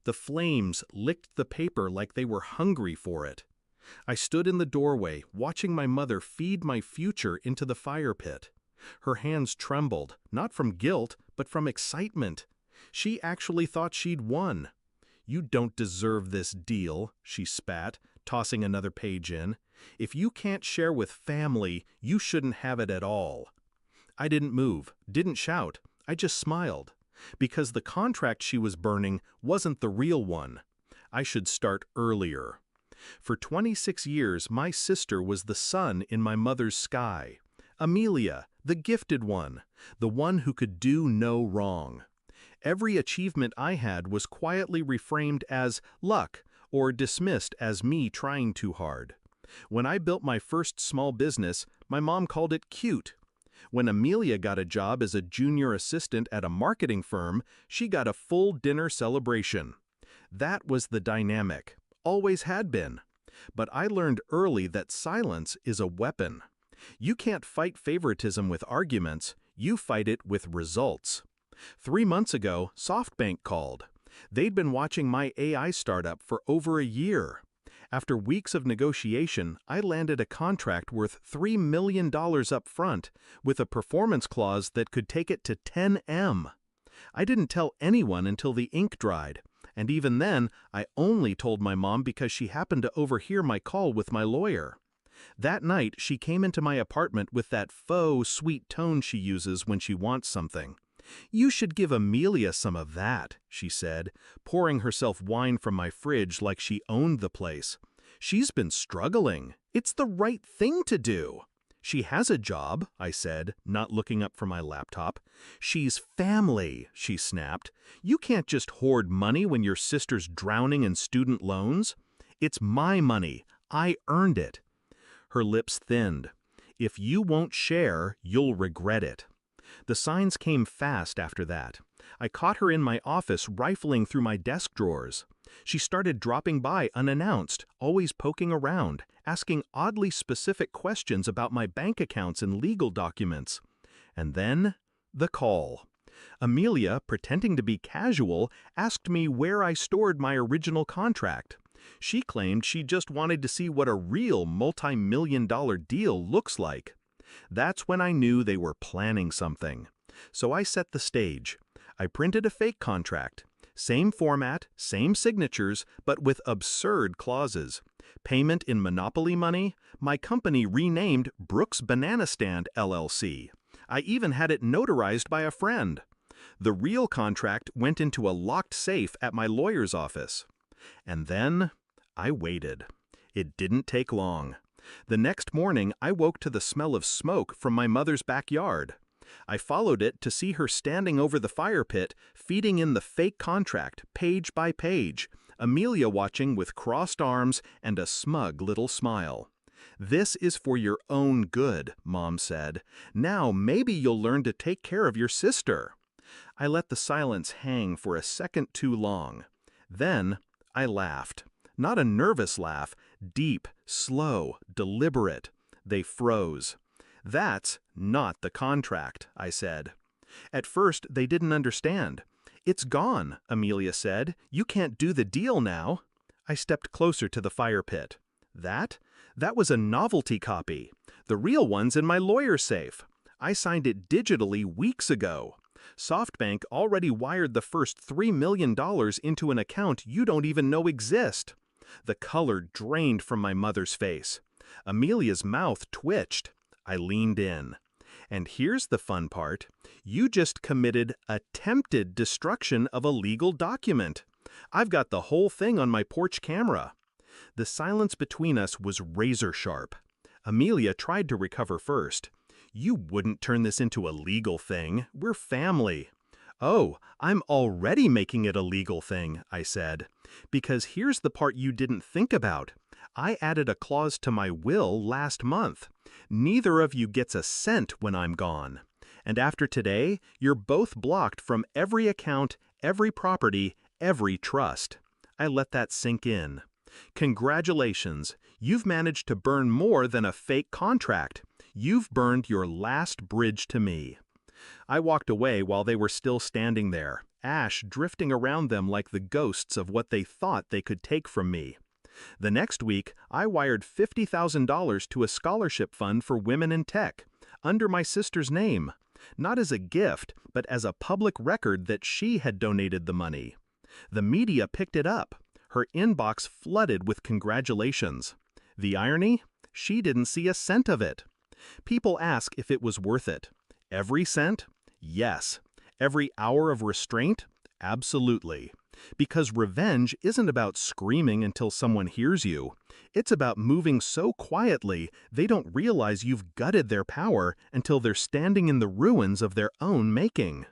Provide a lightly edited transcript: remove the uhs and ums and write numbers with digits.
The flames licked the paper like they were hungry for it. I stood in the doorway, watching my mother feed my future into the fire pit. Her hands trembled, not from guilt, but from excitement. She actually thought she'd won. "You don't deserve this deal," she spat, tossing another page in. "If you can't share with family, you shouldn't have it at all." I didn't move, didn't shout. I just smiled. Because the contract she was burning wasn't the real one. I should start earlier. For 26 years, my sister was the sun in my mother's sky. Amelia, the gifted one, the one who could do no wrong. Every achievement I had was quietly reframed as luck or dismissed as me trying too hard. When I built my first small business, my mom called it cute. When Amelia got a job as a junior assistant at a marketing firm, she got a full dinner celebration. That was the dynamic, always had been. But I learned early that silence is a weapon. You can't fight favoritism with arguments, you fight it with results. 3 months ago, SoftBank called. They'd been watching my AI startup for over a year. After weeks of negotiation, I landed a contract worth $3 million up front, with a performance clause that could take it to 10M. I didn't tell anyone until the ink dried, and even then, I only told my mom because she happened to overhear my call with my lawyer. That night, she came into my apartment with that faux sweet tone she uses when she wants something. "You should give Amelia some of that," she said, pouring herself wine from my fridge like she owned the place. "She's been struggling. It's the right thing to do." "She has a job," I said, not looking up from my laptop. "She's family," she snapped. "You can't just hoard money when your sister's drowning in student loans. It's my money. I earned it." Her lips thinned. "If you won't share, you'll regret it." The signs came fast after that. I caught her in my office rifling through my desk drawers. She started dropping by unannounced, always poking around, asking oddly specific questions about my bank accounts and legal documents. And then, the call. Amelia, pretending to be casual, asked me where I stored my original contract. She claimed she just wanted to see what a real multi-million-dollar deal looks like. That's when I knew they were planning something. So I set the stage. I printed a fake contract. Same format, same signatures, but with absurd clauses. Payment in Monopoly money, my company renamed Brooks Banana Stand, LLC. I even had it notarized by a friend. The real contract went into a locked safe at my lawyer's office. And then I waited. It didn't take long. The next morning, I woke to the smell of smoke from my mother's backyard. I followed it to see her standing over the fire pit, feeding in the fake contract, page by page, Amelia watching with crossed arms and a smug little smile. "This is for your own good," Mom said. "Now maybe you'll learn to take care of your sister." I let the silence hang for a second too long. Then I laughed. Not a nervous laugh, deep, slow, deliberate. They froze. "That's not the contract," I said. At first, they didn't understand. "It's gone," Amelia said. "You can't do the deal now." I stepped closer to the fire pit. That was a novelty copy. The real one's in my lawyer's safe. I signed it digitally weeks ago. SoftBank already wired the first $3 million into an account you don't even know exists. The color drained from my mother's face. Amelia's mouth twitched. I leaned in. "And here's the fun part. You just committed attempted destruction of a legal document. I've got the whole thing on my porch camera." The silence between us was razor sharp. Amelia tried to recover first. "You wouldn't turn this into a legal thing. We're family." "Oh, I'm already making it a legal thing," I said. "Because here's the part you didn't think about. I added a clause to my will last month. Neither of you gets a cent when I'm gone. And after today, you're both blocked from every account, every property, every trust." I let that sink in. "Congratulations, you've managed to burn more than a fake contract. You've burned your last bridge to me." I walked away while they were still standing there, ash drifting around them like the ghosts of what they thought they could take from me. The next week, I wired $50,000 to a scholarship fund for women in tech, under my sister's name, not as a gift, but as a public record that she had donated the money. The media picked it up. Her inbox flooded with congratulations. The irony? She didn't see a cent of it. People ask if it was worth it. Every cent? Yes. Every hour of restraint? Absolutely. Because revenge isn't about screaming until someone hears you. It's about moving so quietly they don't realize you've gutted their power until they're standing in the ruins of their own making.